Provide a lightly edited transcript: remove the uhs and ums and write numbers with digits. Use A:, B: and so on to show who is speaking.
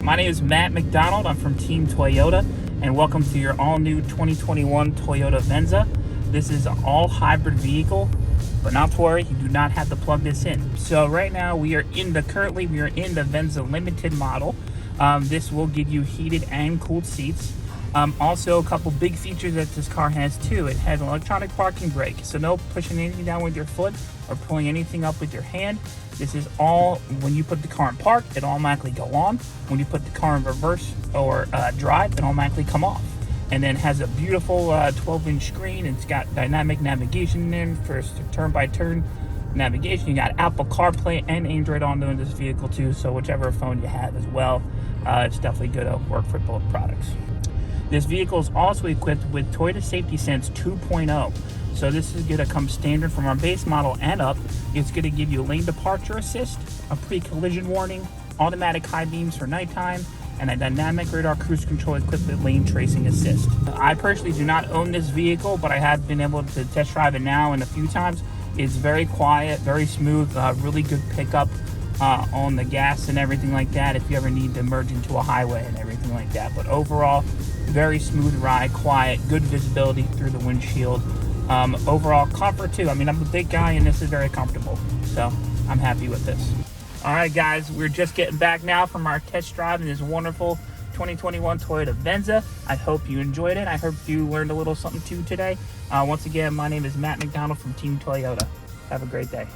A: My name is Matt McDonald. I'm from Team Toyota, and welcome to your all-new 2021 Toyota Venza. This is an all-hybrid vehicle, but not to worry, you do not have to plug this in. So right now we are in the Venza Limited model. This will give you heated and cooled seats. Also, a couple big features that this car has too. It has an electronic parking brake, so no pushing anything down with your foot or pulling anything up with your hand. This is all, when you put the car in park, it automatically go on. When you put the car in reverse or drive, it automatically come off. And then has a beautiful 12-inch screen. It's got dynamic navigation in for turn-by-turn navigation. You got Apple CarPlay and Android Auto in this vehicle too, so whichever phone you have as well, it's definitely good to work for both products. This vehicle is also equipped with Toyota Safety Sense 2.0. So this is going to come standard from our base model and up. It's going to give you lane departure assist, a pre-collision warning, automatic high beams for nighttime, and a dynamic radar cruise control equipped with lane tracing assist. I personally do not own this vehicle, but I have been able to test drive it now and a few times. It's very quiet, very smooth, really good pickup on the gas and everything like that if you ever need to merge into a highway and everything like that. But overall, very smooth ride, quiet, good visibility through the windshield. Overall comfort too. I mean, I'm a big guy and this is very comfortable, so I'm happy with this. All right, guys, we're just getting back now from our test drive in this wonderful 2021 Toyota Venza. I hope you enjoyed it. I hope you learned a little something too today. Once again, my name is Matt McDonald from Team Toyota. Have a great day.